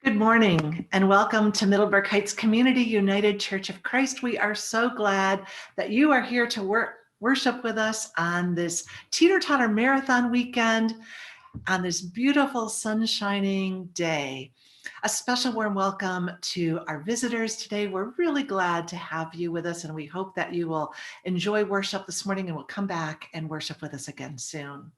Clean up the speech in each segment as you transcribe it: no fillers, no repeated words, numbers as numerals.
Good morning and welcome to Middleburg Heights Community United Church of Christ. We are so glad that you are here to worship with us on this Teeter-Totter marathon weekend on this beautiful sun-shining day. A special warm welcome to our visitors today. We're really glad to have you with us, and we hope that you will enjoy worship this morning and will come back and worship with us again soon.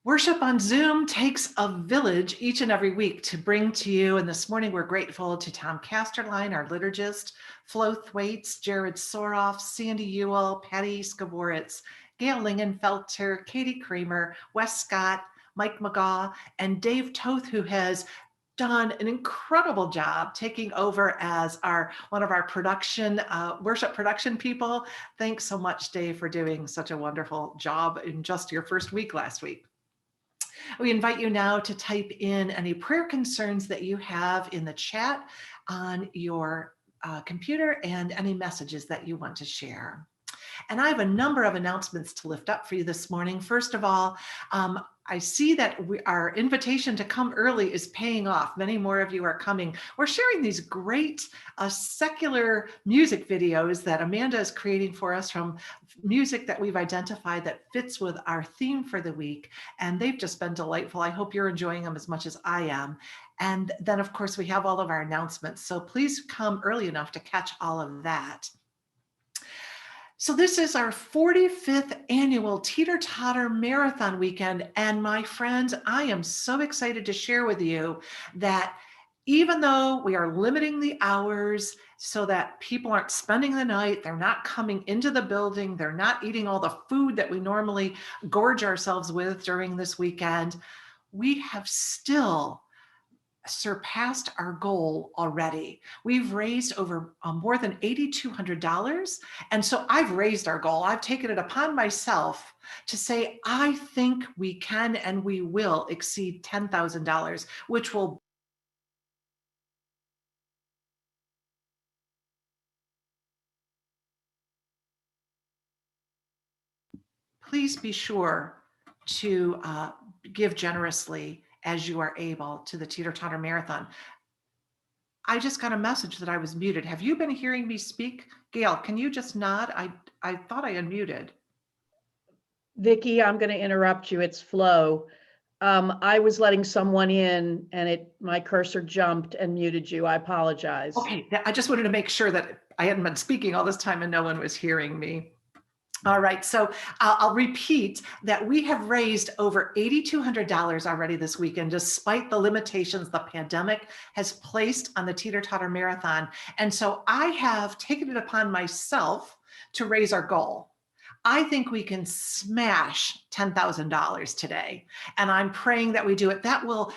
Worship on Zoom takes a village each and every week to bring to you. And this morning, we're grateful to Tom Casterline, our liturgist, Flo Thwaites, Jared Soroff, Sandy Ewell, Patty Skaboritz, Gail Lingenfelter, Katie Kramer, Wes Scott, Mike McGaw, and Dave Toth, who has done an incredible job taking over as one of our production, worship production people. Thanks so much, Dave, for doing such a wonderful job in just your first week last week. We invite you now to type in any prayer concerns that you have in the chat on your computer and any messages that you want to share. And I have a number of announcements to lift up for you this morning. First of all, I see that our invitation to come early is paying off. Many more of you are coming. We're sharing these great secular music videos that Amanda is creating for us from music that we've identified that fits with our theme for the week. And they've just been delightful. I hope you're enjoying them as much as I am. And then, of course, we have all of our announcements. So please come early enough to catch all of that. So this is our 45th annual Teeter-Totter Marathon weekend. And my friends, I am so excited to share with you that even though we are limiting the hours so that people aren't spending the night, they're not coming into the building, they're not eating all the food that we normally gorge ourselves with during this weekend, we have still surpassed our goal already. We've raised over more than $8,200. And so I've raised our goal. I've taken it upon myself to say, I think we can and we will exceed $10,000, which will please be sure to give generously as you are able to the Teeter-Totter Marathon. I just got a message that I was muted. Have you been hearing me speak? Gail, can you just nod? I thought I unmuted. Vicki, I'm going to interrupt you. It's Flo. I was letting someone in and my cursor jumped and muted you. I apologize. Okay, I just wanted to make sure that I hadn't been speaking all this time and no one was hearing me. All right, so I'll repeat that we have raised over $8,200 already this weekend, despite the limitations the pandemic has placed on the Teeter-Totter Marathon. And so I have taken it upon myself to raise our goal. I think we can smash $10,000 today. And I'm praying that we do it. That will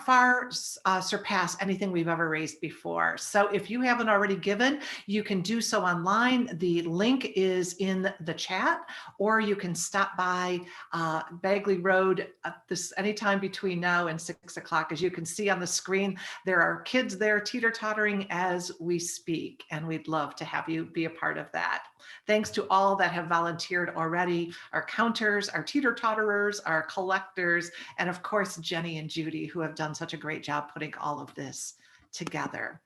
far surpass anything we've ever raised before. So if you haven't already given, you can do so online. The link is in the chat, or you can stop by Bagley Road anytime between now and 6 o'clock. As you can see on the screen, there are kids there teeter-tottering as we speak, and we'd love to have you be a part of that. Thanks to all that have volunteered already, our counters, our teeter-totterers, our collectors, and of course, Jenny and Judy, who have done such a great job putting all of this together.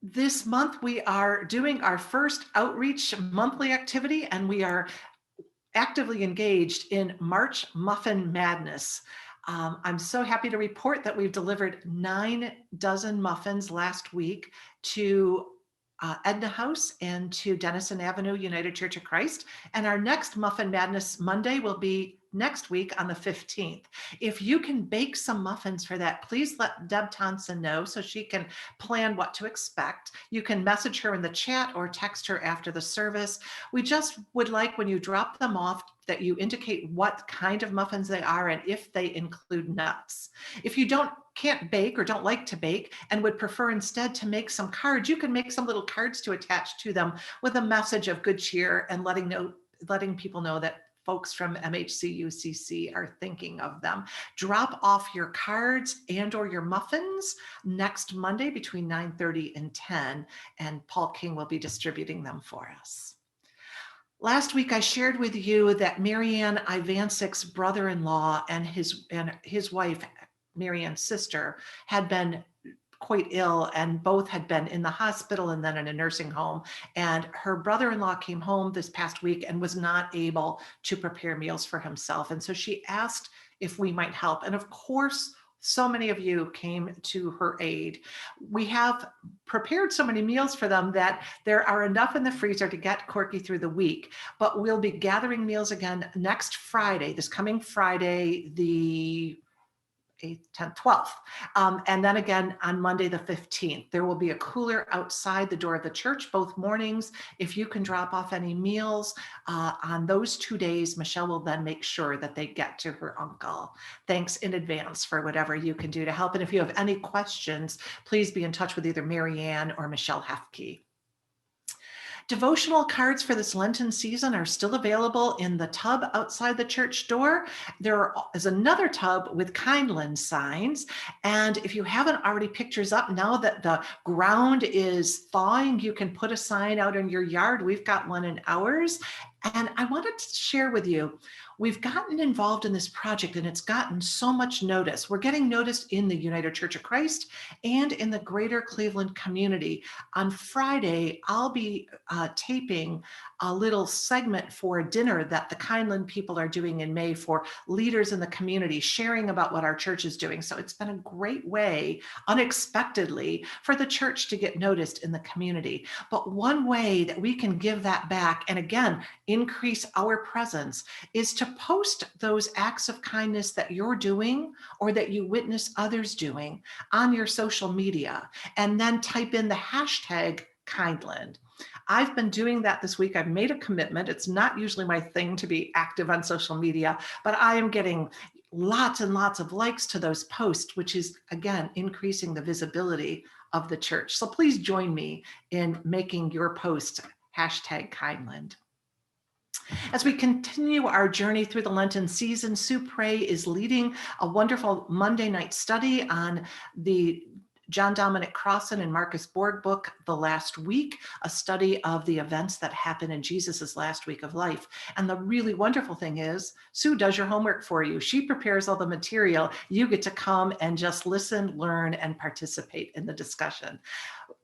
This month, we are doing our first outreach monthly activity, and we are actively engaged in March Muffin Madness. I'm so happy to report that we've delivered 9 dozen muffins last week to Edna House and to Denison Avenue United Church of Christ. And our next Muffin Madness Monday will be next week on the 15th. If you can bake some muffins for that, please let Deb Thompson know so she can plan what to expect. You can message her in the chat or text her after the service. We just would like, when you drop them off, that you indicate what kind of muffins they are and if they include nuts. If you can't bake or don't like to bake and would prefer instead to make some cards, you can make some little cards to attach to them with a message of good cheer and letting people know that folks from MHC-UCC are thinking of them. Drop off your cards and or your muffins next Monday between 9:30 and 10, and Paul King will be distributing them for us. Last week, I shared with you that Marianne Ivancic's brother-in-law and his wife Marianne's sister, had been quite ill, and both had been in the hospital and then in a nursing home. And her brother-in-law came home this past week and was not able to prepare meals for himself. And so she asked if we might help. And of course, so many of you came to her aid. We have prepared so many meals for them that there are enough in the freezer to get Corky through the week. But we'll be gathering meals again next Friday, this coming Friday, the 8th, 10th, 12th. And then again on Monday, the 15th. There will be a cooler outside the door of the church both mornings. If you can drop off any meals on those 2 days, Michelle will then make sure that they get to her uncle. Thanks in advance for whatever you can do to help. And if you have any questions, please be in touch with either Marianne or Michelle Hefke. Devotional cards for this Lenten season are still available in the tub outside the church door. There is another tub with Kindland signs. And if you haven't already pictures up, now that the ground is thawing, you can put a sign out in your yard. We've got one in ours. And I wanted to share with you, we've gotten involved in this project and it's gotten so much notice. We're getting noticed in the United Church of Christ and in the greater Cleveland community. On Friday, I'll be taping a little segment for a dinner that the Kindland people are doing in May for leaders in the community, sharing about what our church is doing. So it's been a great way, unexpectedly, for the church to get noticed in the community. But one way that we can give that back, and again, increase our presence, is to post those acts of kindness that you're doing or that you witness others doing on your social media, and then type in the hashtag Kindland. I've been doing that this week. I've made a commitment. It's not usually my thing to be active on social media, but I am getting lots and lots of likes to those posts, which is, again, increasing the visibility of the church. So please join me in making your post hashtag Kindland. As we continue our journey through the Lenten season, Sue Pray is leading a wonderful Monday night study on the John Dominic Crossan and Marcus Borg book, The Last Week, a study of the events that happened in Jesus's last week of life. And the really wonderful thing is, Sue does your homework for you. She prepares all the material. You get to come and just listen, learn, and participate in the discussion.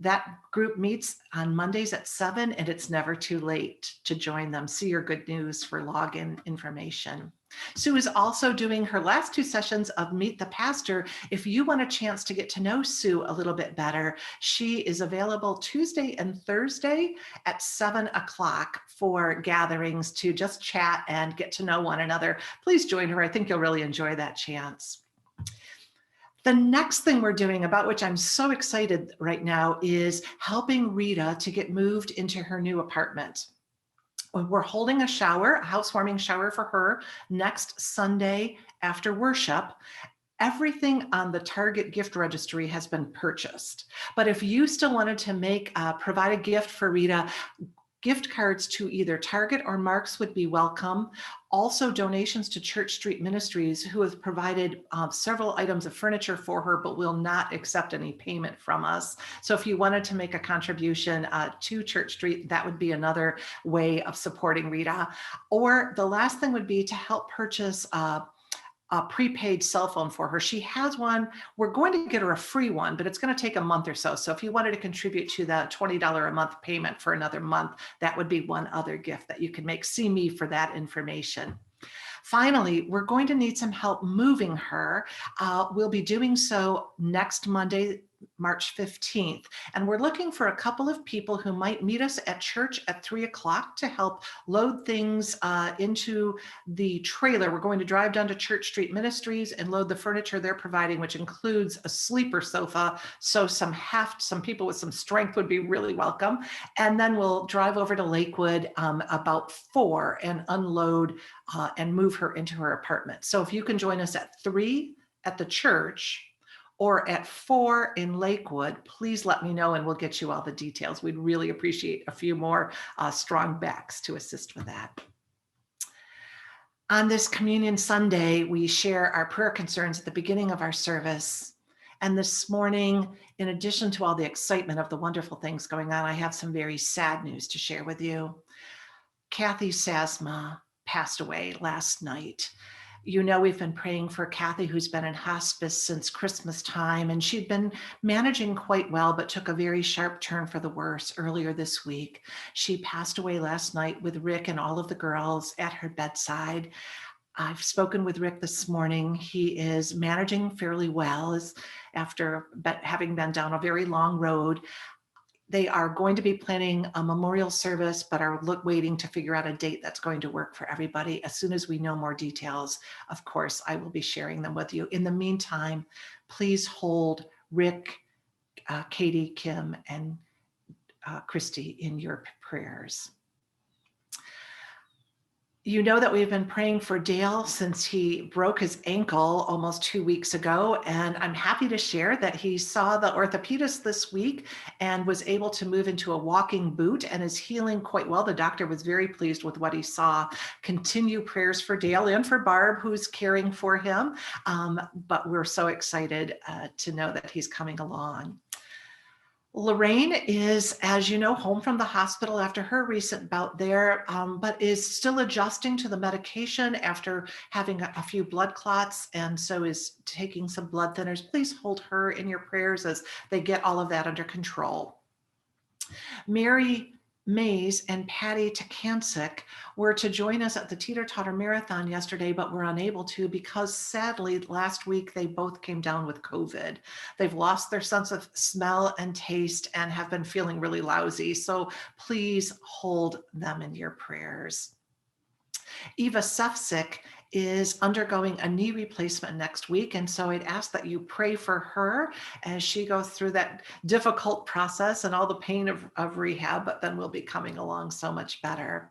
That group meets on Mondays at 7, and it's never too late to join them. See your good news for login information. Sue is also doing her last 2 sessions of Meet the Pastor. If you want a chance to get to know Sue a little bit better, she is available Tuesday and Thursday at 7 o'clock for gatherings to just chat and get to know one another. Please join her. I think you'll really enjoy that chance. The next thing we're doing, about which I'm so excited right now, is helping Rita to get moved into her new apartment. We're holding a housewarming shower for her next Sunday after worship. Everything on the Target gift registry has been purchased. But if you still wanted to provide a gift for Rita, gift cards to either Target or Mark's would be welcome. Also, donations to Church Street Ministries, who have provided several items of furniture for her, but will not accept any payment from us. So if you wanted to make a contribution to Church Street, that would be another way of supporting Rita. Or the last thing would be to help purchase a prepaid cell phone for her. She has one. We're going to get her a free one, but it's going to take a month or so. So if you wanted to contribute to the $20 a month payment for another month, that would be one other gift that you can make. See me for that information. Finally, we're going to need some help moving her. We'll be doing so next Monday, March 15th. And we're looking for a couple of people who might meet us at church at 3 o'clock to help load things into the trailer. We're going to drive down to Church Street Ministries and load the furniture they're providing, which includes a sleeper sofa. So some people with some strength would be really welcome. And then we'll drive over to Lakewood about 4 and unload and move her into her apartment. So if you can join us at 3 at the church, or at 4 in Lakewood, please let me know and we'll get you all the details. We'd really appreciate a few more strong backs to assist with that. On this Communion Sunday, we share our prayer concerns at the beginning of our service. And this morning, in addition to all the excitement of the wonderful things going on, I have some very sad news to share with you. Kathy Sasma passed away last night. You know, we've been praying for Kathy, who's been in hospice since Christmas time, and she'd been managing quite well, but took a very sharp turn for the worse earlier this week. She passed away last night with Rick and all of the girls at her bedside. I've spoken with Rick this morning. He is managing fairly well after having been down a very long road. They are going to be planning a memorial service, but are waiting to figure out a date that's going to work for everybody. As soon as we know more details, of course, I will be sharing them with you. In the meantime, please hold Rick, Katie, Kim, and Christy in your prayers. You know that we've been praying for Dale since he broke his ankle almost 2 weeks ago, and I'm happy to share that he saw the orthopedist this week and was able to move into a walking boot and is healing quite well. The doctor was very pleased with what he saw. Continue prayers for Dale and for Barb, who's caring for him, but we're so excited to know that he's coming along. Lorraine is, as you know, home from the hospital after her recent bout there, but is still adjusting to the medication after having a few blood clots, and so is taking some blood thinners. Please hold her in your prayers as they get all of that under control. Mary Mays and Patty Takansik were to join us at the Teeter-Totter Marathon yesterday, but were unable to because sadly last week they both came down with COVID. They've lost their sense of smell and taste and have been feeling really lousy. So please hold them in your prayers. Eva Sefcik is undergoing a knee replacement next week. And so I'd ask that you pray for her as she goes through that difficult process and all the pain of rehab, but then we'll be coming along so much better.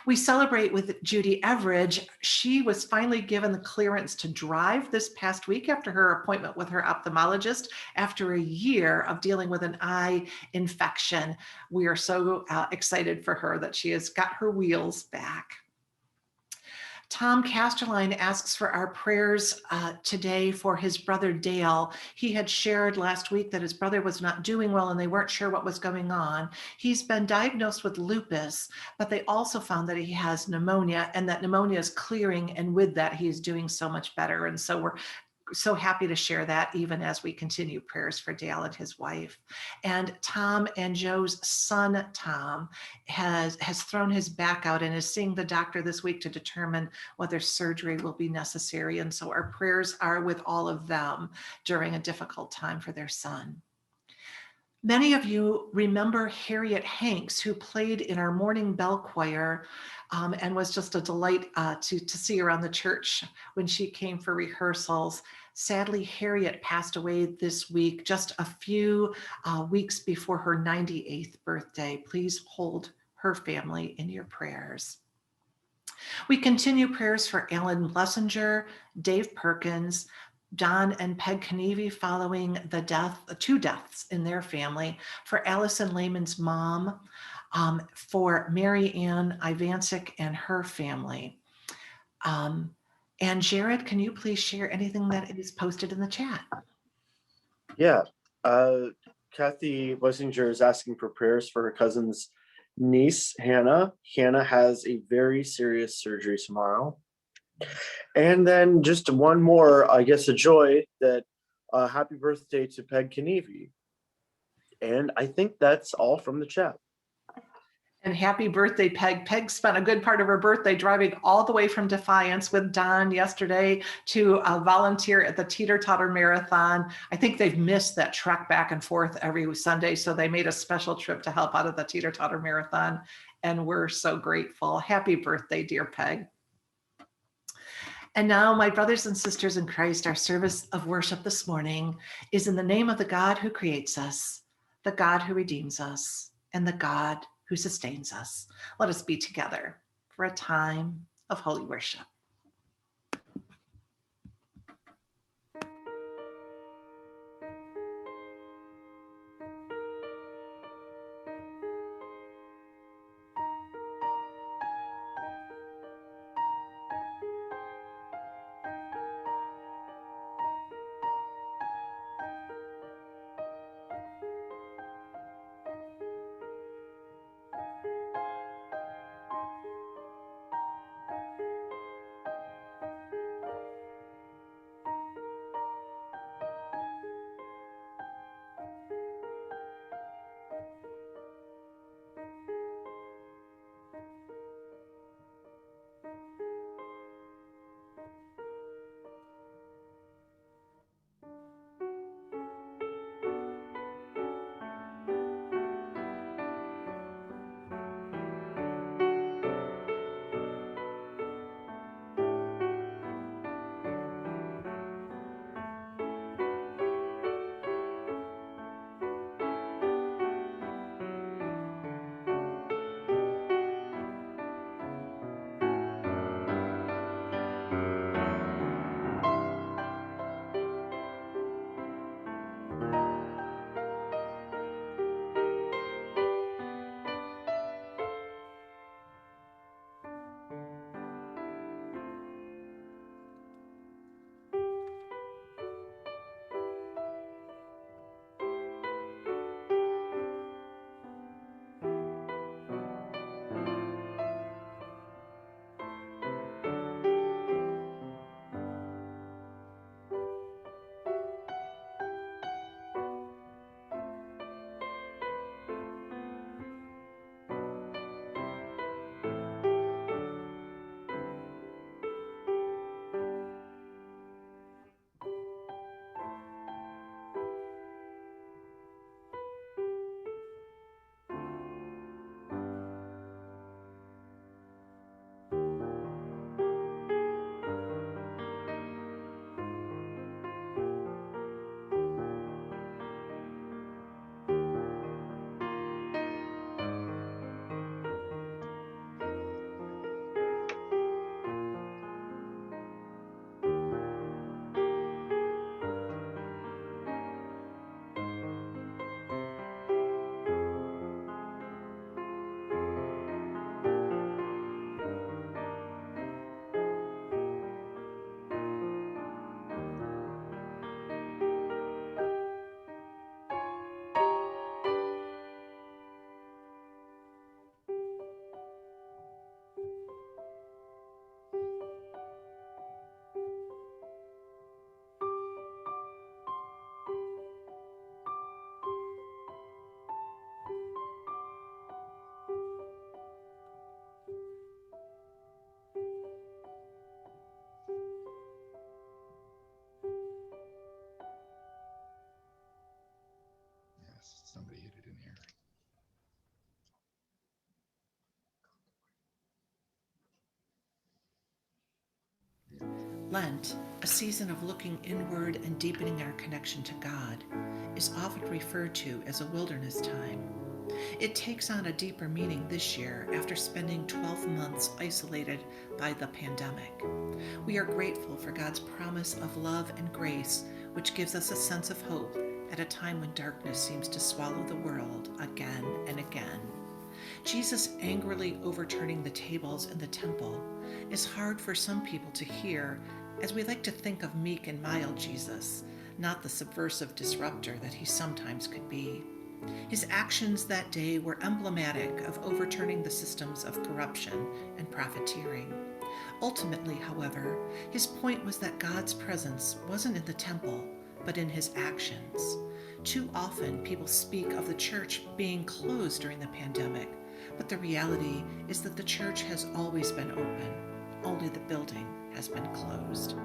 We celebrate with Judy Everidge. She was finally given the clearance to drive this past week after her appointment with her ophthalmologist after a year of dealing with an eye infection. We are so excited for her that she has got her wheels back. Tom Casterline asks for our prayers today for his brother Dale. He had shared last week that his brother was not doing well and they weren't sure what was going on. He's been diagnosed with lupus, but they also found that he has pneumonia and that pneumonia is clearing, and with that he is doing so much better. And so we're so happy to share that even as we continue prayers for Dale and his wife. And Tom and Joe's son, Tom, has thrown his back out and is seeing the doctor this week to determine whether surgery will be necessary. And so our prayers are with all of them during a difficult time for their son. Many of you remember Harriet Hanks, who played in our morning bell choir and was just a delight to see around the church when she came for rehearsals. Sadly, Harriet passed away this week, just a few weeks before her 98th birthday. Please hold her family in your prayers. We continue prayers for Alan Blessinger, Dave Perkins, Don and Peg Knievy following the two deaths in their family, for Allison Lehman's mom, for Mary Ann Ivancic and her family. And Jared, can you please share anything that is posted in the chat? Yeah, Kathy Blessinger is asking for prayers for her cousin's niece, Hannah. Hannah has a very serious surgery tomorrow. And then just one more, I guess, a joy that happy birthday to Peg Knievy. And I think that's all from the chat. And happy birthday, Peg. Peg spent a good part of her birthday driving all the way from Defiance with Don yesterday to volunteer at the Teeter-Totter Marathon. I think they've missed that trek back and forth every Sunday, so they made a special trip to help out at the Teeter-Totter Marathon, and we're so grateful. Happy birthday, dear Peg. And now, my brothers and sisters in Christ, our service of worship this morning is in the name of the God who creates us, the God who redeems us, and the God who sustains us. Let us be together for a time of holy worship. Somebody hit it in here. Lent, a season of looking inward and deepening our connection to God, is often referred to as a wilderness time. It takes on a deeper meaning this year after spending 12 months isolated by the pandemic. We are grateful for God's promise of love and grace, which gives us a sense of hope at a time when darkness seems to swallow the world again and again. Jesus angrily overturning the tables in the temple is hard for some people to hear, as we like to think of meek and mild Jesus, not the subversive disruptor that he sometimes could be. His actions that day were emblematic of overturning the systems of corruption and profiteering. Ultimately, however, his point was that God's presence wasn't in the temple, but in his actions. Too often, people speak of the church being closed during the pandemic, but the reality is that the church has always been open, only the building has been closed.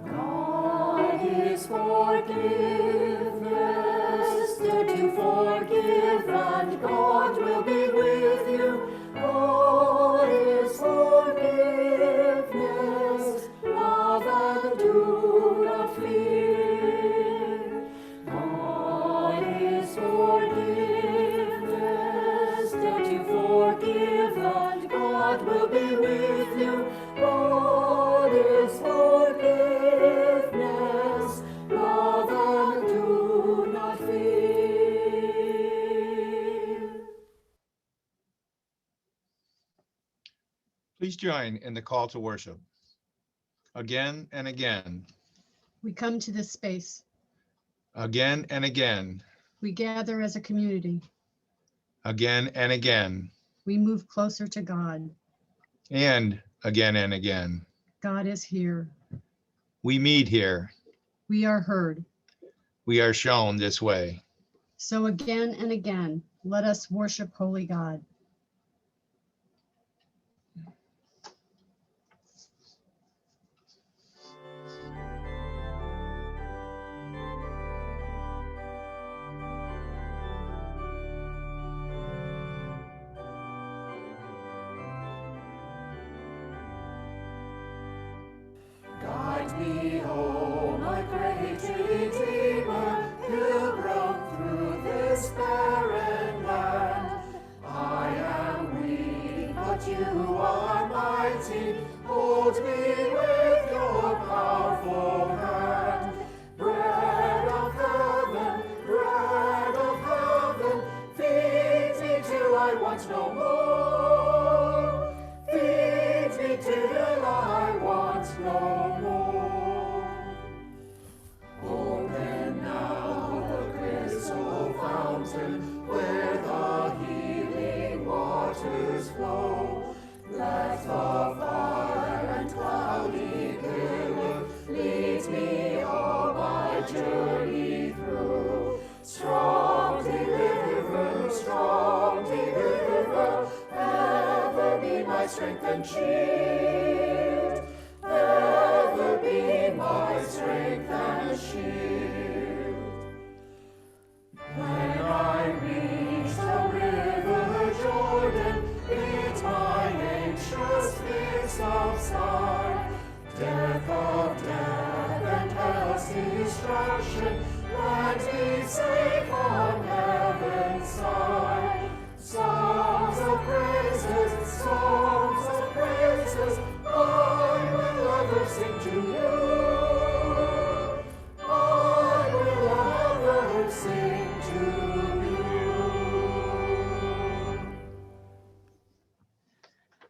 God is forgiveness, dare to forgive, and God will be with you. God is forgiveness, love and do not fear. God is forgiveness, dare to forgive, and God will be with you. God is forgiveness, love and do not fear. Please join in the call to worship. Again and again, We come to this space. again and again, We gather as a community. again and again, We move closer to God. and again and again. God is here. We meet here. We are heard. We are shown this way. So again and again, let us worship Holy God. you are mighty. Hold me with your powerful hand. Bread of heaven, feed me till I want no more. Feed me till I want no more. Open now the crystal fountain where the healing waters flow. Let the fire and cloudy pillar lead me all my journey through. Strong deliverer, ever be my strength and shield. Ever be my strength and shield. When I reach the river Jordan, bid my anxious fears subside. Death of death and hell's destruction, land me safe on heaven's side. Songs of praises, I will ever sing to you. I will ever sing to you.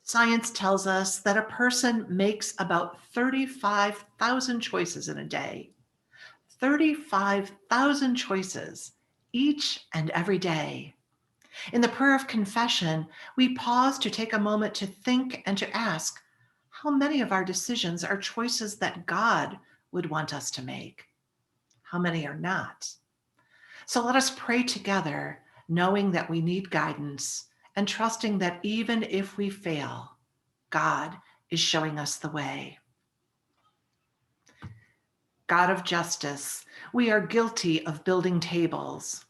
Science tells us that a person makes about 35,000 choices in a day. 35,000 choices each and every day. In the prayer of confession, we pause to take a moment to think and to ask, how many of our decisions are choices that God would want us to make? How many are not? So let us pray together, knowing that we need guidance and trusting that even if we fail, God is showing us the way. God of justice, we are guilty of building tables.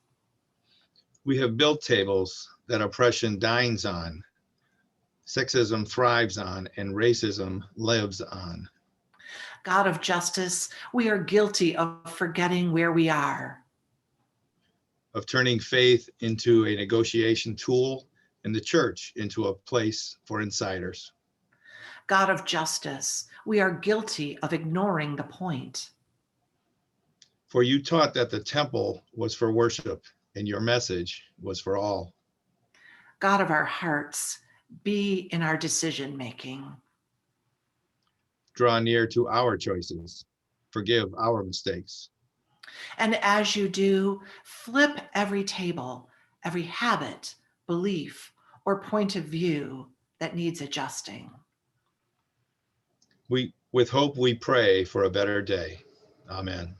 We have built tables that oppression dines on, sexism thrives on, and racism lives on. God of justice, we are guilty of forgetting where we are. Of turning faith into a negotiation tool and the church into a place for insiders. God of justice, we are guilty of ignoring the point. For you taught that the temple was for worship and your message was for all. God of our hearts, be in our decision-making. Draw near to our choices. Forgive our mistakes. And as you do, flip every table, every habit, belief, or point of view that needs adjusting. With hope, we pray for a better day. Amen.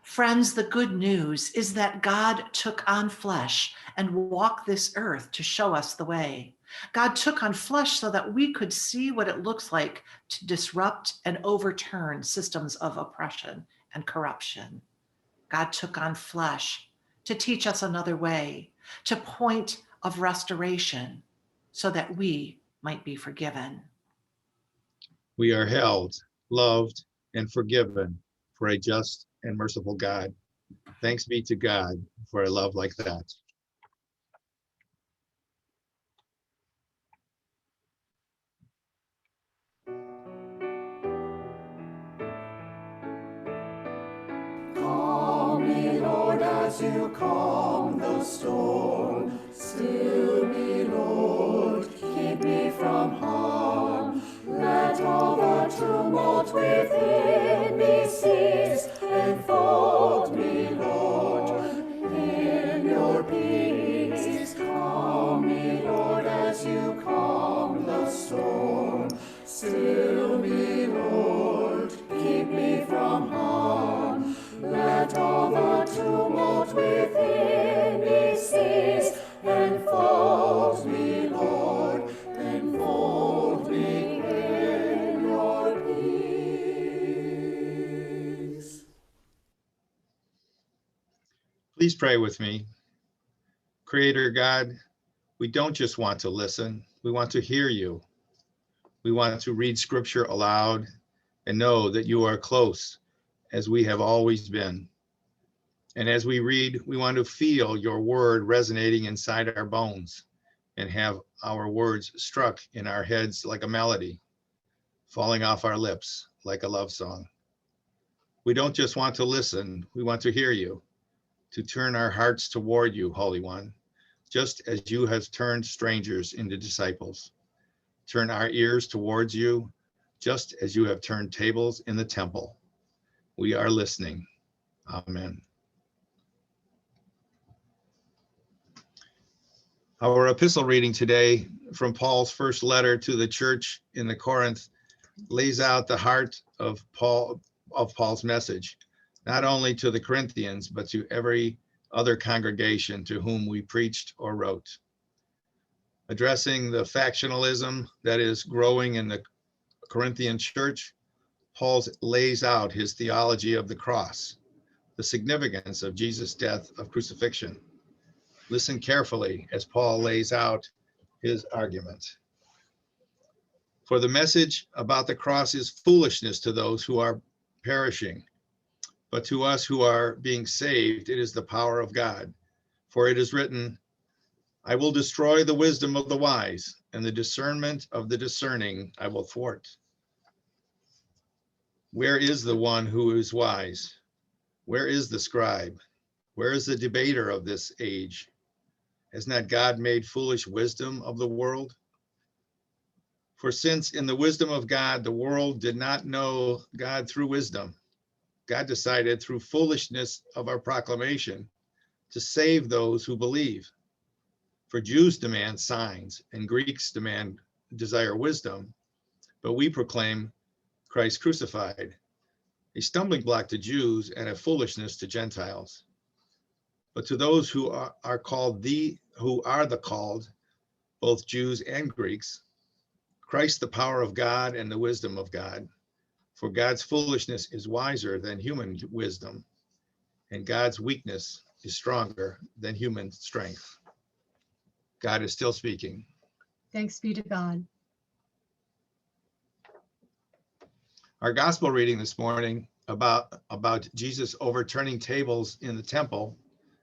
Friends, the good news is that God took on flesh and walked this earth to show us the way. God took on flesh so that we could see what it looks like to disrupt and overturn systems of oppression and corruption. God took on flesh to teach us another way, to point of restoration, so that we might be forgiven. We are held, loved, and forgiven for a just and merciful God. Thanks be to God for a love like that. Calm me, Lord, as you calm the storm. Still me, Lord, keep me from harm. Let all the tumult within me cease. Enfold me, Lord, in your peace. Calm me, Lord, as you calm the storm. Still me, Lord, keep me from harm. Let all the tumult within me cease. Enfold me, Lord, enfold me in your peace. Please pray with me. Creator God, we don't just want to listen, we want to hear you. We want to read scripture aloud and know that you are close, as we have always been. And as we read, we want to feel your word resonating inside our bones. and have our words struck in our heads like a melody, falling off our lips like a love song. We don't just want to listen, we want to hear you, to turn our hearts toward you, Holy One, just as you have turned strangers into disciples. Turn our ears towards you, just as you have turned tables in the temple. We are listening. Amen. Our epistle reading today from Paul's first letter to the church in the Corinth lays out the heart of Paul's message, not only to the Corinthians, but to every other congregation to whom we preached or wrote. Addressing the factionalism that is growing in the Corinthian church, Paul lays out his theology of the cross, the significance of Jesus' death of crucifixion. Listen carefully as Paul lays out his argument. For the message about the cross is foolishness to those who are perishing, but to us who are being saved, it is the power of God. For it is written, I will destroy the wisdom of the wise, and the discernment of the discerning I will thwart. Where is the one who is wise? Where is the scribe? Where is the debater of this age? Has not God made foolish wisdom of the world? For since in the wisdom of God, the world did not know God through wisdom, God decided through foolishness of our proclamation to save those who believe. For Jews demand signs and Greeks desire wisdom, but we proclaim Christ crucified, a stumbling block to Jews and a foolishness to Gentiles. But to those who are the called, both Jews and Greeks, Christ the power of God and the wisdom of God. For God's foolishness is wiser than human wisdom, and God's weakness is stronger than human strength. God is still speaking. Thanks be to God. Our gospel reading this morning about Jesus overturning tables in the temple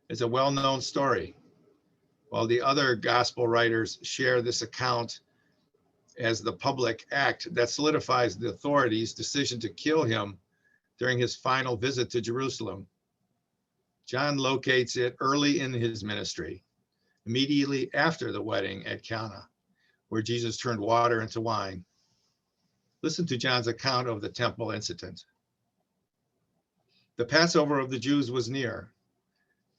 is a well-known story. While the other gospel writers share this account as the public act that solidifies the authorities' decision to kill him during his final visit to Jerusalem, John locates it early in his ministry, immediately after the wedding at Cana, where Jesus turned water into wine. Listen to John's account of the temple incident. The Passover of the Jews was near,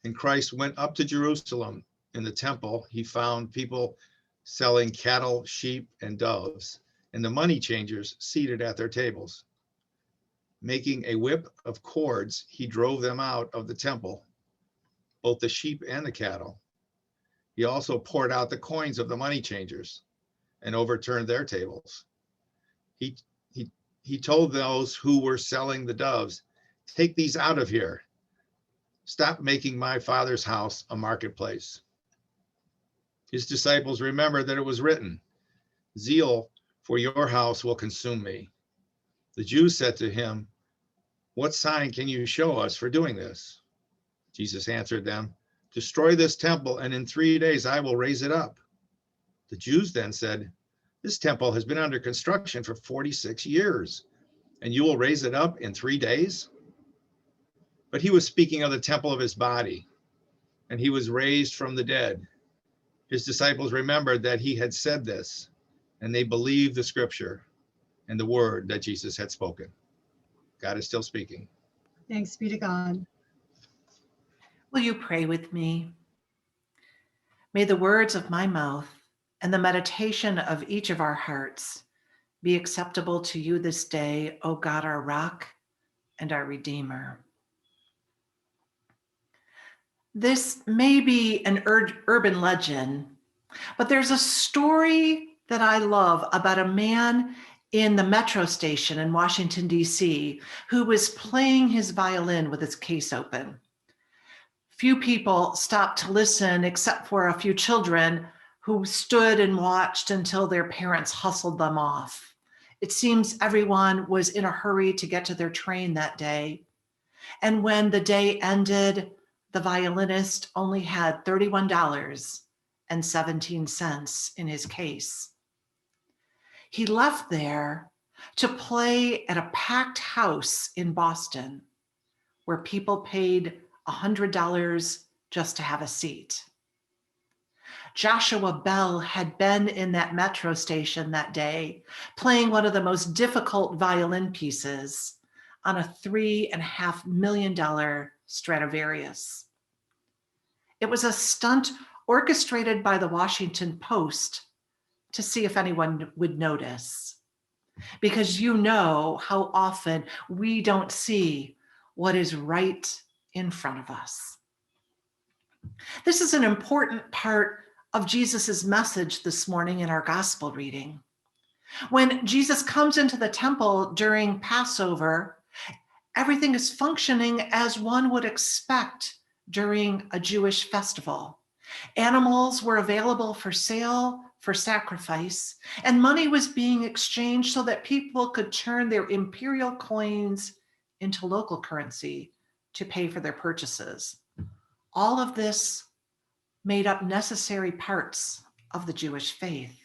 and Christ went up to Jerusalem. In the temple, he found people selling cattle, sheep, and doves, and the money changers seated at their tables. Making a whip of cords, he drove them out of the temple, both the sheep and the cattle. He also poured out the coins of the money changers and overturned their tables. He told those who were selling the doves, "Take these out of here. Stop making my Father's house a marketplace." His disciples remembered that it was written, "Zeal for your house will consume me." The Jews said to him, "What sign can you show us for doing this?" Jesus answered them, "Destroy this temple, and in 3 days I will raise it up." The Jews then said, "This temple has been under construction for 46 years, and you will raise it up in 3 days?" But he was speaking of the temple of his body, and he was raised from the dead. His disciples remembered that he had said this, and they believed the scripture and the word that Jesus had spoken. God is still speaking. Thanks be to God. Will you pray with me? May the words of my mouth and the meditation of each of our hearts be acceptable to you this day, O God, our rock and our Redeemer. This may be an urban legend, but there's a story that I love about a man in the metro station in Washington, D.C., who was playing his violin with his case open. Few people stopped to listen except for a few children who stood and watched until their parents hustled them off. It seems everyone was in a hurry to get to their train that day. And when the day ended, the violinist only had $31 in his case. He left there to play at a packed house in Boston where people paid $100 just to have a seat. Joshua Bell had been in that metro station that day, playing one of the most difficult violin pieces on a $3.5 million Stradivarius. It was a stunt orchestrated by the Washington Post to see if anyone would notice, because you know how often we don't see what is right in front of us. This is an important part of Jesus's message this morning in our gospel reading. When Jesus comes into the temple during Passover, everything is functioning as one would expect during a Jewish festival. Animals were available for sale, for sacrifice, and money was being exchanged so that people could turn their imperial coins into local currency to pay for their purchases. All of this made up necessary parts of the Jewish faith.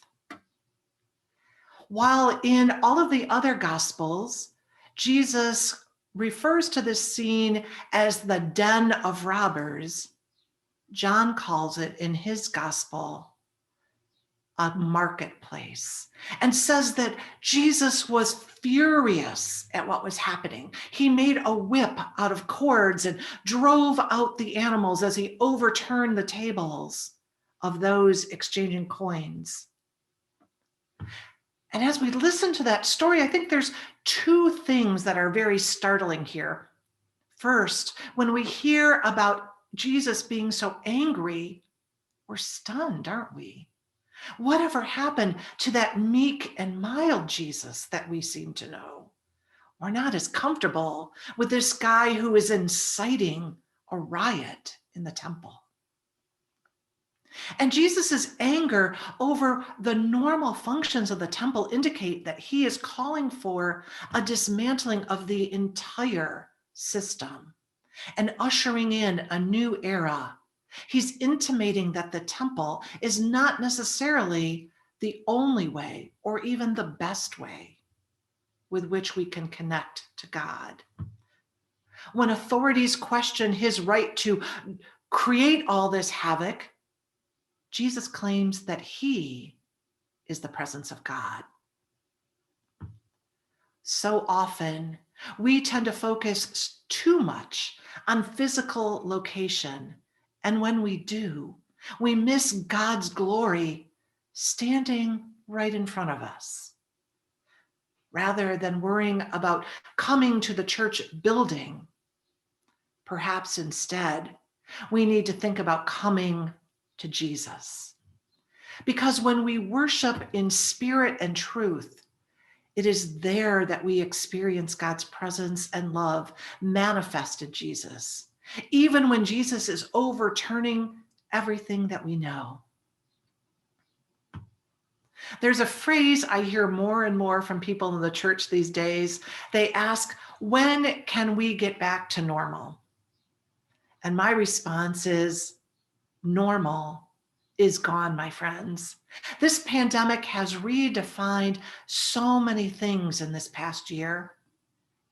While in all of the other Gospels, Jesus refers to this scene as the den of robbers, John calls it in his Gospel a marketplace, and says that Jesus was furious at what was happening. He made a whip out of cords and drove out the animals as he overturned the tables of those exchanging coins. And as we listen to that story, I think there's two things that are very startling here. First, when we hear about Jesus being so angry, we're stunned, aren't we? Whatever happened to that meek and mild Jesus that we seem to know? We're not as comfortable with this guy who is inciting a riot in the temple. And Jesus's anger over the normal functions of the temple indicate that he is calling for a dismantling of the entire system and ushering in a new era. He's intimating that the temple is not necessarily the only way or even the best way with which we can connect to God. When authorities question his right to create all this havoc, Jesus claims that he is the presence of God. So often, we tend to focus too much on physical location. And when we do, we miss God's glory standing right in front of us. Rather than worrying about coming to the church building, perhaps instead, we need to think about coming to Jesus. Because when we worship in spirit and truth, it is there that we experience God's presence and love manifested Jesus, even when Jesus is overturning everything that we know. There's a phrase I hear more and more from people in the church these days. They ask, when can we get back to normal? And my response is, normal is gone, my friends. This pandemic has redefined so many things in this past year,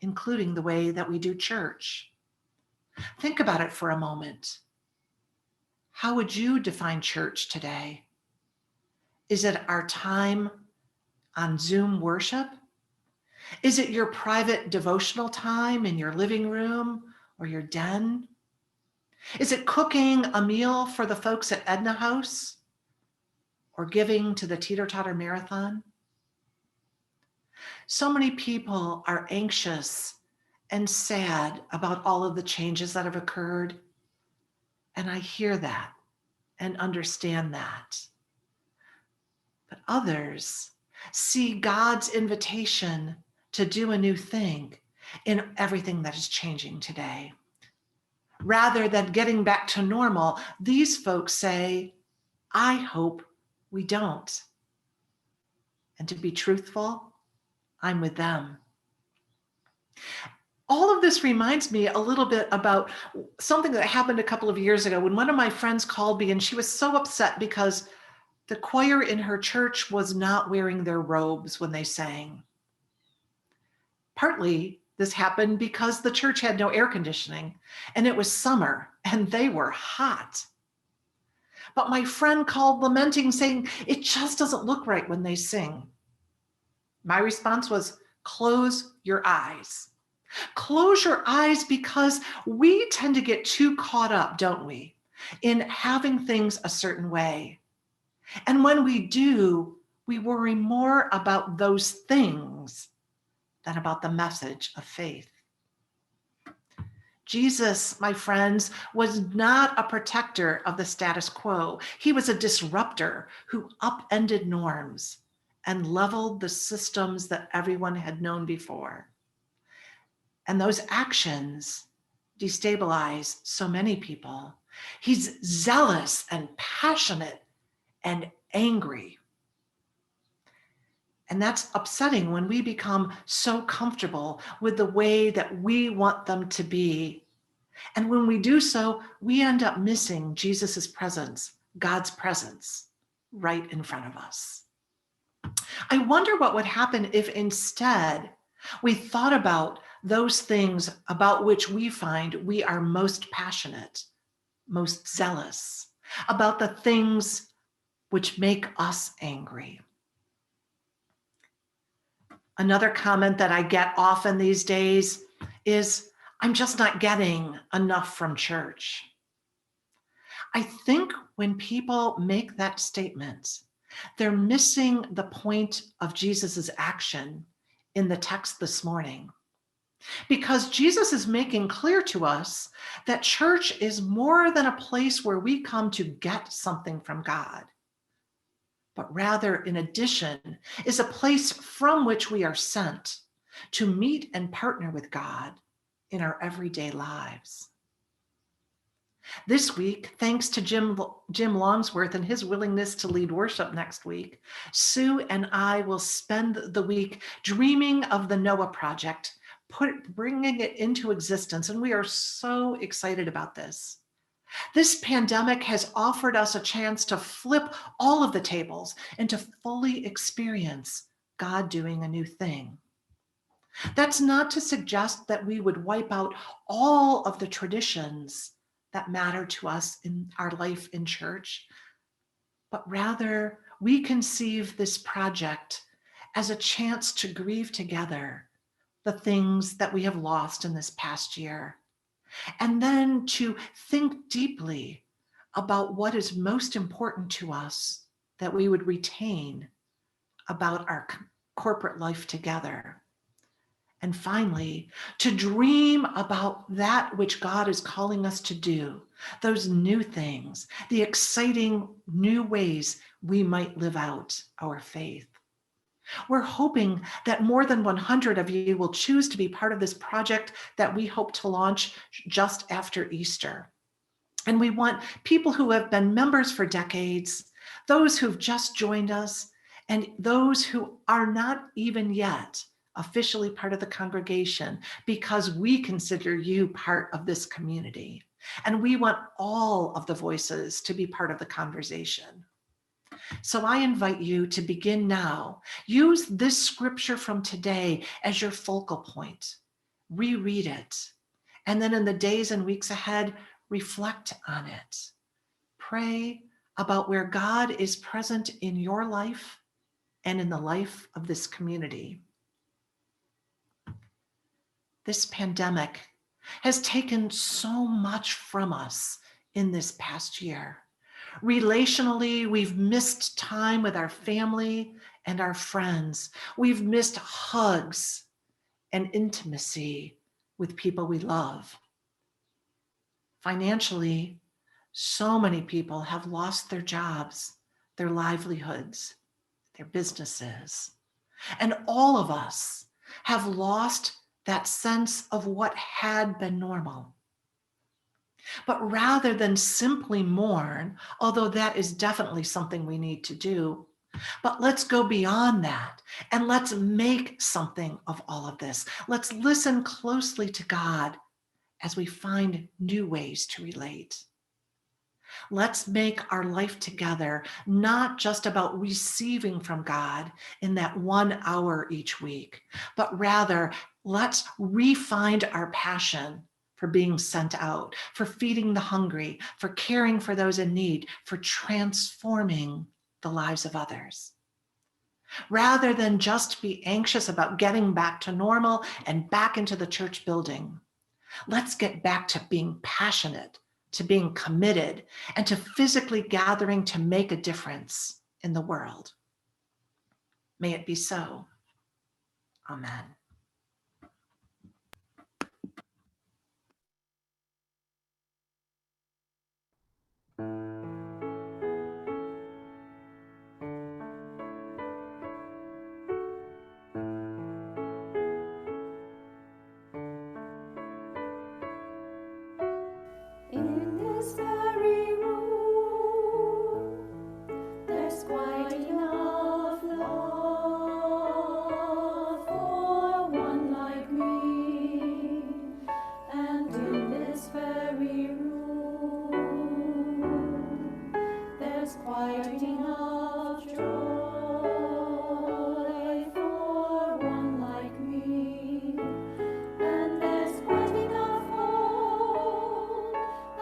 including the way that we do church. Think about it for a moment. How would you define church today? Is it our time on Zoom worship? Is it your private devotional time in your living room or your den? Is it cooking a meal for the folks at Edna House or giving to the Teeter-Totter marathon? So many people are anxious and sad about all of the changes that have occurred. And I hear that and understand that. But others see God's invitation to do a new thing in everything that is changing today. Rather than getting back to normal, these folks say, I hope we don't. And to be truthful, I'm with them. All of this reminds me a little bit about something that happened a couple of years ago when one of my friends called me, and she was so upset because the choir in her church was not wearing their robes when they sang. Partly this happened because the church had no air conditioning and it was summer and they were hot. But my friend called lamenting, saying, it just doesn't look right when they sing. My response was, close your eyes. Close your eyes, because we tend to get too caught up, don't we, in having things a certain way. And when we do, we worry more about those things than about the message of faith. Jesus, my friends, was not a protector of the status quo. He was a disruptor who upended norms and leveled the systems that everyone had known before. And those actions destabilize so many people. He's zealous and passionate and angry. And that's upsetting when we become so comfortable with the way that we want them to be. And when we do so, we end up missing Jesus's presence, God's presence, right in front of us. I wonder what would happen if instead we thought about those things about which we find we are most passionate, most zealous, about the things which make us angry. Another comment that I get often these days is, I'm just not getting enough from church. I think when people make that statement, they're missing the point of Jesus's action in the text this morning. Because Jesus is making clear to us that church is more than a place where we come to get something from God, but rather, in addition, is a place from which we are sent to meet and partner with God in our everyday lives. This week, thanks to Jim Longsworth and his willingness to lead worship next week, Sue and I will spend the week dreaming of the Noah Project, bringing it into existence, and we are so excited about this. This pandemic has offered us a chance to flip all of the tables and to fully experience God doing a new thing. That's not to suggest that we would wipe out all of the traditions that matter to us in our life in church, but rather we conceive this project as a chance to grieve together the things that we have lost in this past year, and then to think deeply about what is most important to us that we would retain about our corporate life together. And finally, to dream about that which God is calling us to do, those new things, the exciting new ways we might live out our faith. We're hoping that more than 100 of you will choose to be part of this project that we hope to launch just after Easter. And we want people who have been members for decades, those who've just joined us, and those who are not even yet officially part of the congregation, because we consider you part of this community. And we want all of the voices to be part of the conversation. So I invite you to begin now. Use this scripture from today as your focal point. Reread it. And then in the days and weeks ahead, reflect on it. Pray about where God is present in your life and in the life of this community. This pandemic has taken so much from us in this past year. Relationally, we've missed time with our family and our friends. We've missed hugs and intimacy with people we love. Financially, so many people have lost their jobs, their livelihoods, their businesses. And all of us have lost that sense of what had been normal. But rather than simply mourn, although that is definitely something we need to do, But let's go beyond that and let's make something of all of this. Let's listen closely to God as we find new ways to relate. Let's make our life together not just about receiving from God in that 1 hour each week, but rather let's re-find our passion for being sent out, for feeding the hungry, for caring for those in need, for transforming the lives of others. Rather than just be anxious about getting back to normal and back into the church building, let's get back to being passionate, to being committed, and to physically gathering to make a difference in the world. May it be so. Amen. In this very room, there's quite enough love for one like me. And in this very room, there's quite enough joy for one like me. And there's quite enough hope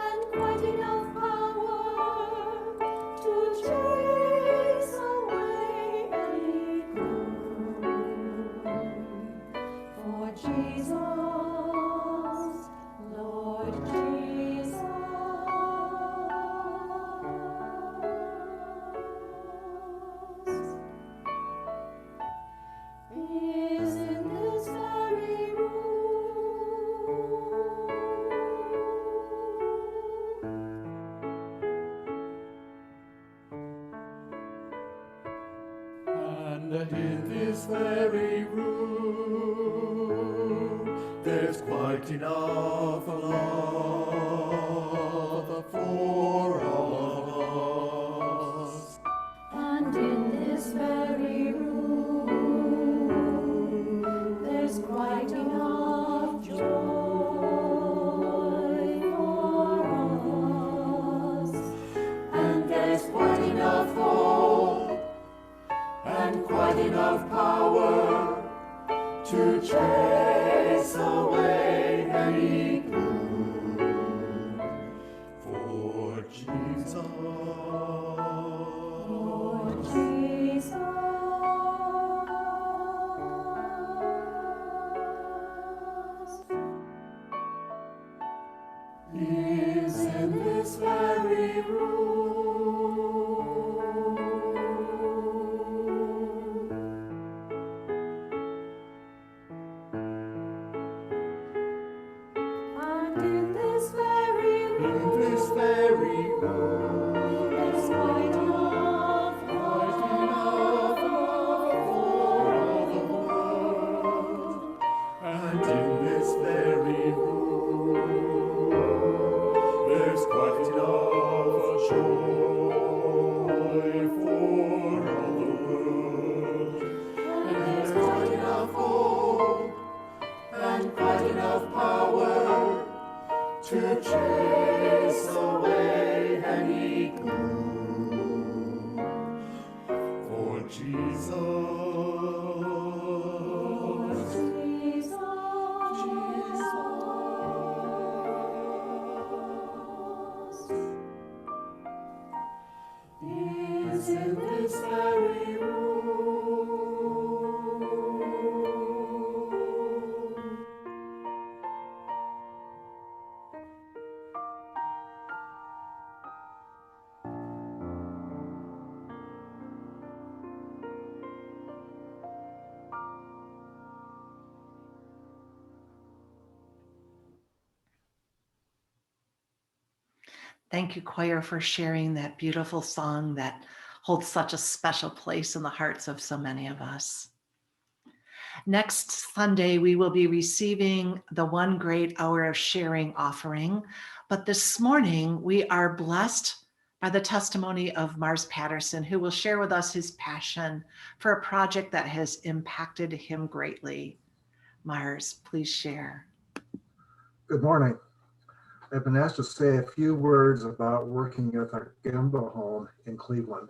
and quite enough power to chase away any gloom. For Jesus, Lord Jesus, is in this very room. And in this very room, there's quite enough love for all of us. And in this very room, there's quite enough joy for us. And there's quite enough hope and quite enough power to chase away any gloom. For Jesus, Lord Jesus, is in this very room. and in this very In room, this very room, there's quite enough quite enough love for all the world. And in this very room, there's quite enough joy for all the world. And there's quite enough hope and quite enough power to chase away any gloom. For Jesus, is in this very room. Thank you, choir, for sharing that beautiful song that holds such a special place in the hearts of so many of us. Next Sunday, we will be receiving the One Great Hour of Sharing offering. But this morning, we are blessed by the testimony of Mars Patterson, who will share with us his passion for a project that has impacted him greatly. Mars, please share. Good morning. I've been asked to say a few words about working at the Gemba home in Cleveland.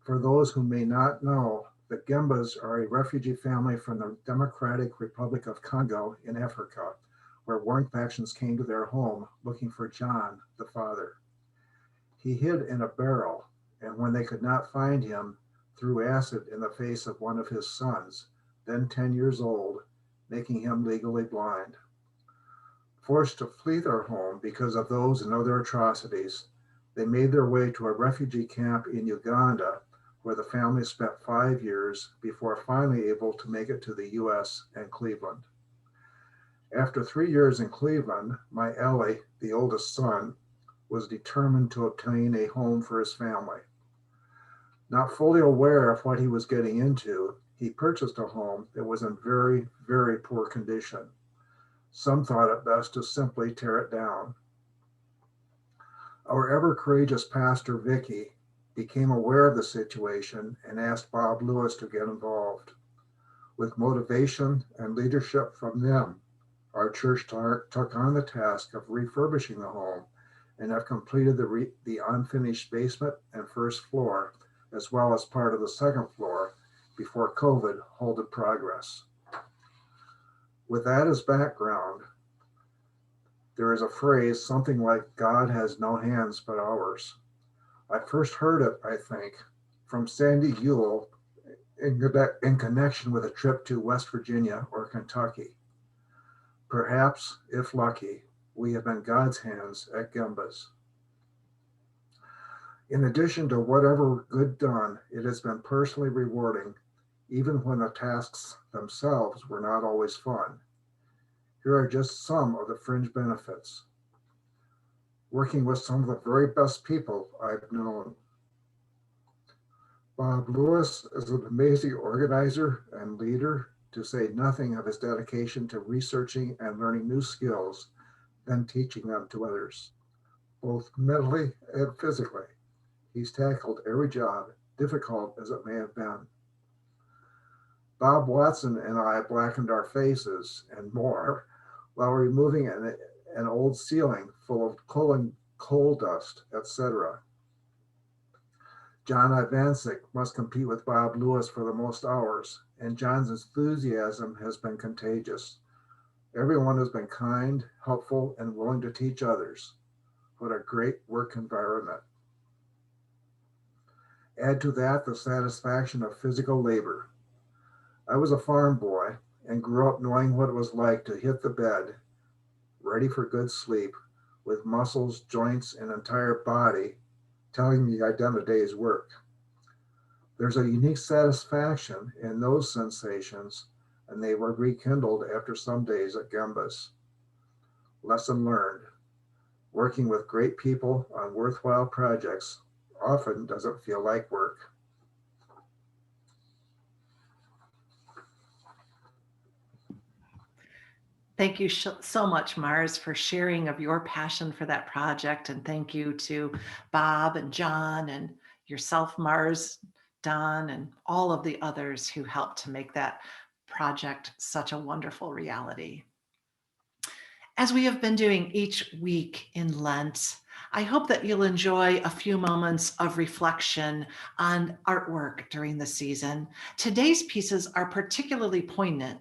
For those who may not know, the Gembas are a refugee family from the Democratic Republic of Congo in Africa, where warring factions came to their home looking for John, the father. He hid in a barrel, and when they could not find him, threw acid in the face of one of his sons, then 10 years old, making him legally blind. Forced to flee their home because of those and other atrocities, they made their way to a refugee camp in Uganda, where the family spent 5 years before finally able to make it to the US and Cleveland. After 3 years in Cleveland, my Ellie, the oldest son, was determined to obtain a home for his family. Not fully aware of what he was getting into, he purchased a home that was in very, very poor condition. Some thought it best to simply tear it down. Our ever courageous pastor, Vicky, became aware of the situation and asked Bob Lewis to get involved. With motivation and leadership from them, our church took on the task of refurbishing the home and have completed the unfinished basement and first floor, as well as part of the second floor, before COVID halted progress. With that as background, there is a phrase, something like, God has no hands but ours. I first heard it, I think, from Sandy Ewell in connection with a trip to West Virginia or Kentucky. Perhaps, if lucky, we have been God's hands at Gembas. In addition to whatever good done, it has been personally rewarding, even when the tasks themselves were not always fun. Here are just some of the fringe benefits. Working with some of the very best people I've known. Bob Lewis is an amazing organizer and leader, to say nothing of his dedication to researching and learning new skills, then teaching them to others, both mentally and physically. He's tackled every job, difficult as it may have been. Bob Watson and I blackened our faces and more while removing an old ceiling full of coal dust, etc. John Ivancic must compete with Bob Lewis for the most hours, and John's enthusiasm has been contagious. Everyone has been kind, helpful, and willing to teach others. What a great work environment. Add to that the satisfaction of physical labor. I was a farm boy and grew up knowing what it was like to hit the bed, ready for good sleep, with muscles, joints, and entire body telling me I'd done a day's work. There's a unique satisfaction in those sensations, and they were rekindled after some days at Gembas. Lesson learned. Working with great people on worthwhile projects often doesn't feel like work. Thank you so much, Mars, for sharing of your passion for that project. And thank you to Bob and John and yourself, Mars, Don, and all of the others who helped to make that project such a wonderful reality. As we have been doing each week in Lent, I hope that you'll enjoy a few moments of reflection on artwork during the season. Today's pieces are particularly poignant.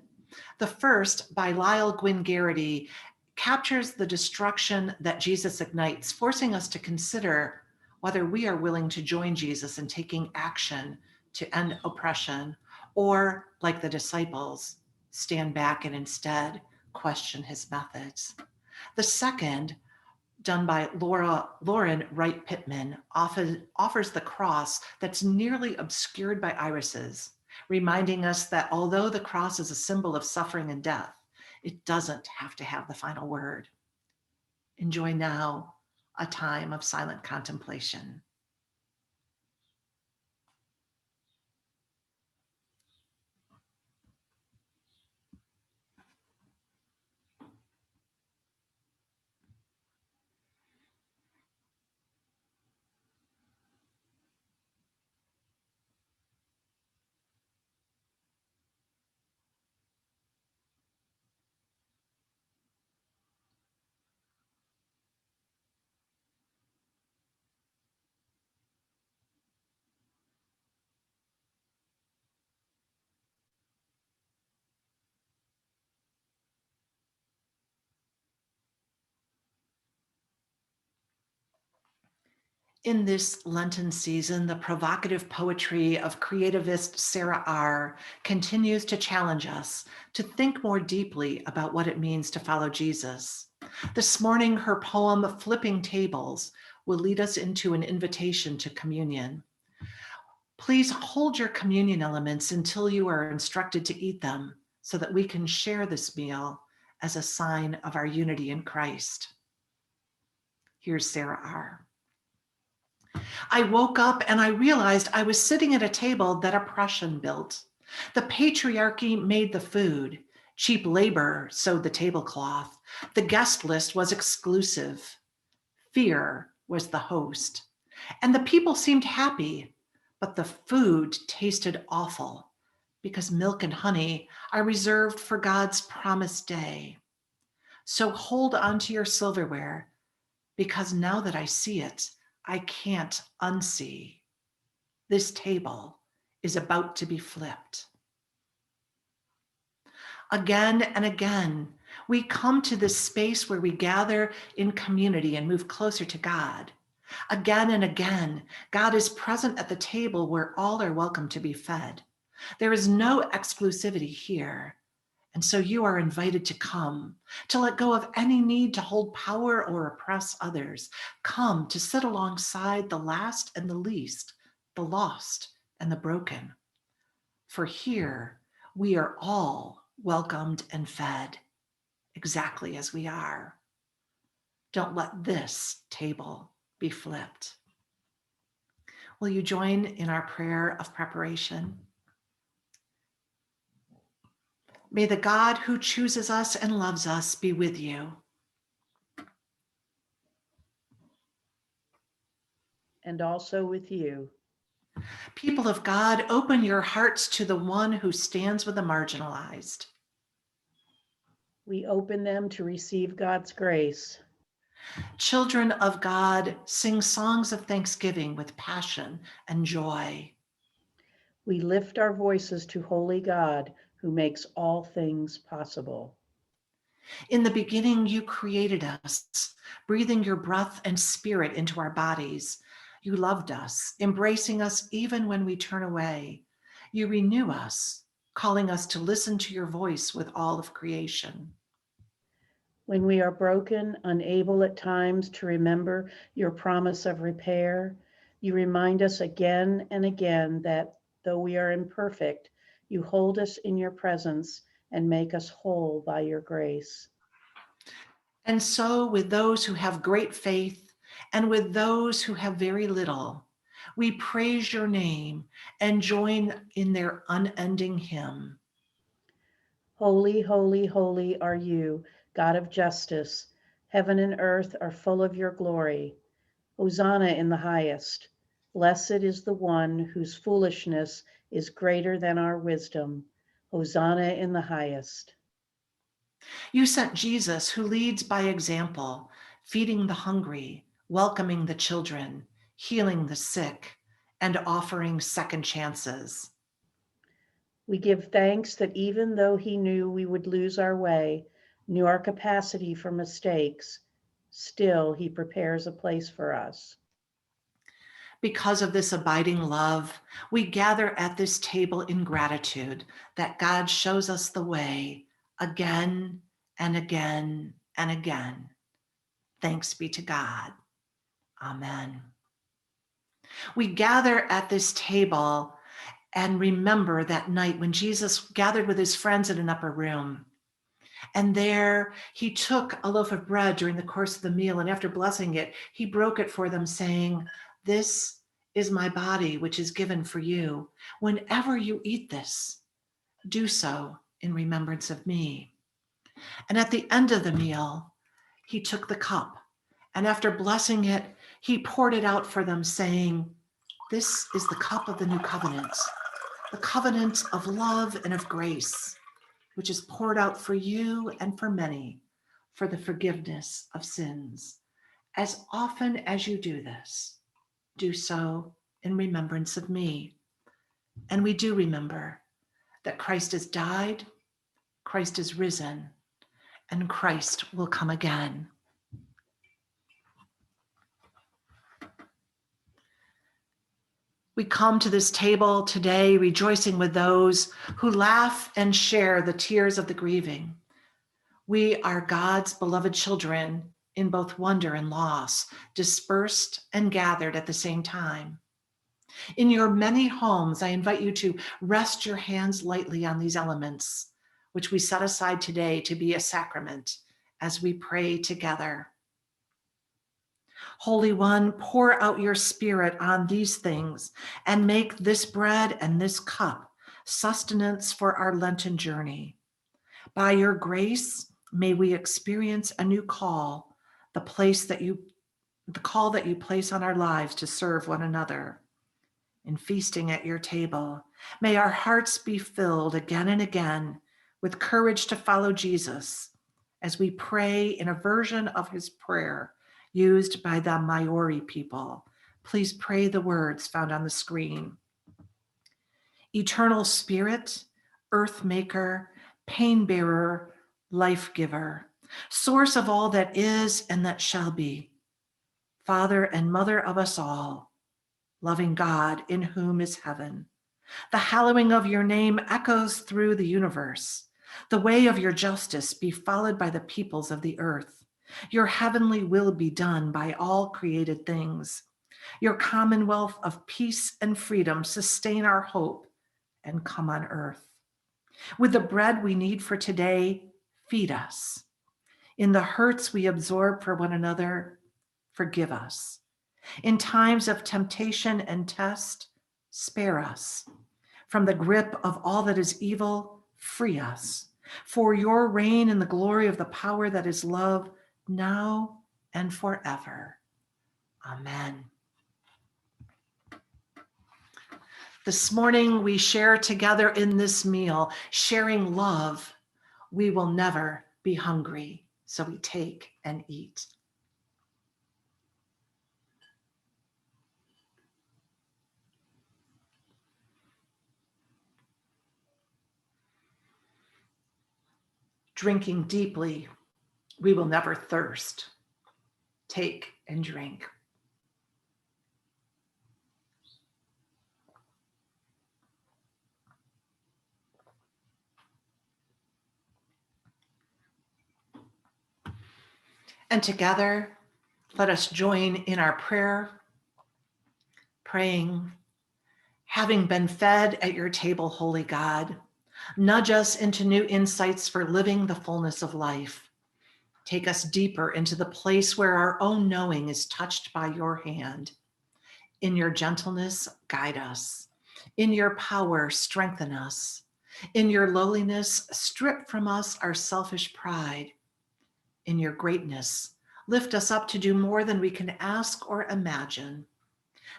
The first, by Lyle Gwynn Garrity, captures the destruction that Jesus ignites, forcing us to consider whether we are willing to join Jesus in taking action to end oppression, or, like the disciples, stand back and instead question his methods. The second, done by Lauren Wright Pittman, offers the cross that's nearly obscured by irises, reminding us that although the cross is a symbol of suffering and death, it doesn't have to have the final word. Enjoy now a time of silent contemplation. In this Lenten season, the provocative poetry of creativist Sarah R. continues to challenge us to think more deeply about what it means to follow Jesus. This morning, her poem, Flipping Tables, will lead us into an invitation to communion. Please hold your communion elements until you are instructed to eat them so that we can share this meal as a sign of our unity in Christ. Here's Sarah R. I woke up and I realized I was sitting at a table that oppression built. The patriarchy made the food. Cheap labor sewed the tablecloth. The guest list was exclusive. Fear was the host. And the people seemed happy, but the food tasted awful because milk and honey are reserved for God's promised day. So hold on to your silverware, because now that I see it, I can't unsee. This table is about to be flipped. Again and again, we come to this space where we gather in community and move closer to God. Again and again, God is present at the table where all are welcome to be fed. There is no exclusivity here. And so you are invited to come, to let go of any need to hold power or oppress others. Come to sit alongside the last and the least, the lost and the broken. For here we are all welcomed and fed exactly as we are. Don't let this table be flipped. Will you join in our prayer of preparation? May the God who chooses us and loves us be with you. And also with you. People of God, open your hearts to the one who stands with the marginalized. We open them to receive God's grace. Children of God, sing songs of thanksgiving with passion and joy. We lift our voices to holy God, who makes all things possible. In the beginning, you created us, breathing your breath and spirit into our bodies. You loved us, embracing us even when we turn away. You renew us, calling us to listen to your voice with all of creation. When we are broken, unable at times to remember your promise of repair, you remind us again and again that though we are imperfect, you hold us in your presence and make us whole by your grace. And so with those who have great faith and with those who have very little, we praise your name and join in their unending hymn. Holy, holy, holy are you, God of justice. Heaven and earth are full of your glory. Hosanna in the highest. Blessed is the one whose foolishness is greater than our wisdom. Hosanna in the highest. You sent Jesus, who leads by example, feeding the hungry, welcoming the children, healing the sick, and offering second chances. We give thanks that even though he knew we would lose our way, knew our capacity for mistakes, still he prepares a place for us. Because of this abiding love, we gather at this table in gratitude that God shows us the way again and again and again. Thanks be to God. Amen. We gather at this table and remember that night when Jesus gathered with his friends in an upper room. And there he took a loaf of bread during the course of the meal, and after blessing it, he broke it for them, saying, "This is my body, which is given for you. Whenever you eat this, do so in remembrance of me." And at the end of the meal, he took the cup, and after blessing it, he poured it out for them, saying, "This is the cup of the new covenant, the covenant of love and of grace, which is poured out for you and for many for the forgiveness of sins. As often as you do this, do so in remembrance of me." And we do remember that Christ has died, Christ is risen, and Christ will come again. We come to this table today rejoicing with those who laugh and share the tears of the grieving. We are God's beloved children in both wonder and loss, dispersed and gathered at the same time. In your many homes, I invite you to rest your hands lightly on these elements, which we set aside today to be a sacrament as we pray together. Holy One, pour out your Spirit on these things and make this bread and this cup sustenance for our Lenten journey. By your grace, may we experience a new call, the call that you place on our lives to serve one another. In feasting at your table, may our hearts be filled again and again with courage to follow Jesus as we pray in a version of his prayer used by the Maori people. Please pray the words found on the screen. Eternal Spirit, earth maker, pain bearer, life giver, source of all that is and that shall be, Father and Mother of us all, loving God in whom is heaven. The hallowing of your name echoes through the universe. The way of your justice be followed by the peoples of the earth. Your heavenly will be done by all created things. Your commonwealth of peace and freedom sustain our hope and come on earth. With the bread we need for today, feed us. In the hurts we absorb for one another, forgive us. In times of temptation and test, spare us. From the grip of all that is evil, free us. For your reign in the glory of the power that is love, now and forever. Amen. This morning we share together in this meal, sharing love. We will never be hungry, so we take and eat. Drinking deeply, we will never thirst. Take and drink. And together, let us join in our prayer, praying, having been fed at your table, holy God, nudge us into new insights for living the fullness of life. Take us deeper into the place where our own knowing is touched by your hand. In your gentleness, guide us. In your power, strengthen us. In your lowliness, strip from us our selfish pride. In your greatness, lift us up to do more than we can ask or imagine.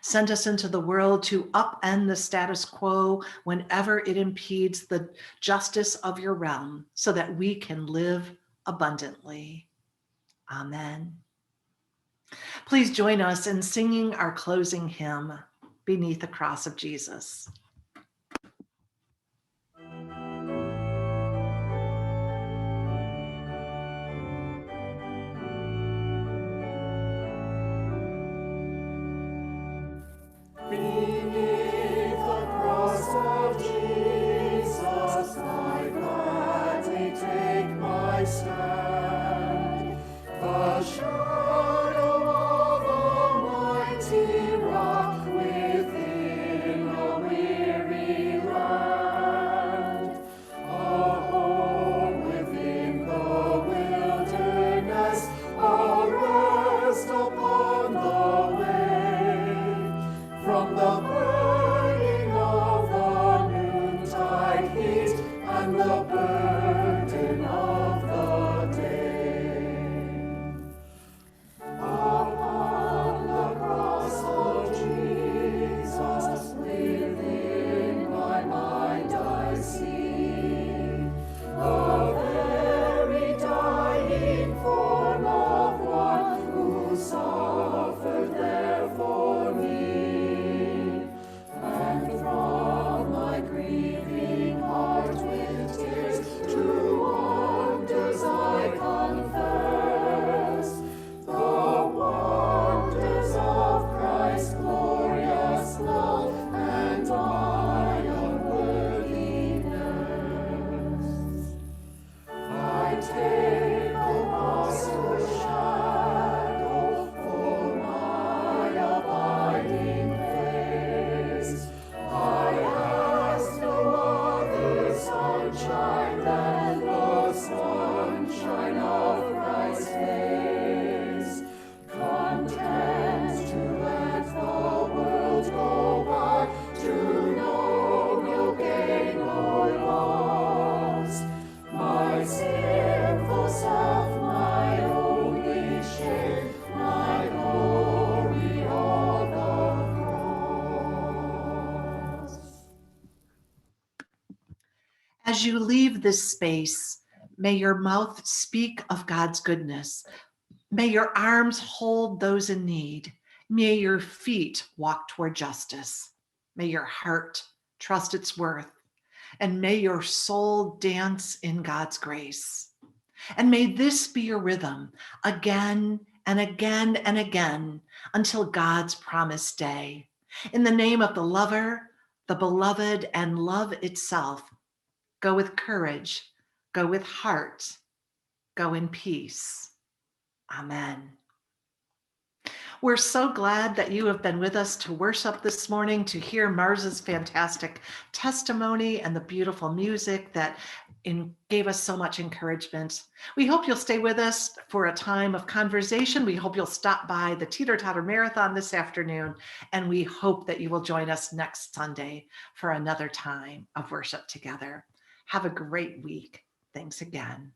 Send us into the world to upend the status quo whenever it impedes the justice of your realm, so that we can live abundantly. Amen. Please join us in singing our closing hymn, Beneath the Cross of Jesus. Beneath the cross of Jesus, I gladly take my stand. The shadow of a mighty rock within the sunshine of Christ's face. Content to let the world go by, to know no gain or loss. My sinful self, my only shame, my glory on the cross. As you leave this space, may your mouth speak of God's goodness. May your arms hold those in need. May your feet walk toward justice. May your heart trust its worth. And may your soul dance in God's grace. And may this be your rhythm again and again and again until God's promised day. In the name of the lover, the beloved, and love itself, go with courage, go with heart, go in peace. Amen. We're so glad that you have been with us to worship this morning, to hear Mars's fantastic testimony and the beautiful music that gave us so much encouragement. We hope you'll stay with us for a time of conversation. We hope you'll stop by the Teeter-Totter Marathon this afternoon, and we hope that you will join us next Sunday for another time of worship together. Have a great week. Thanks again.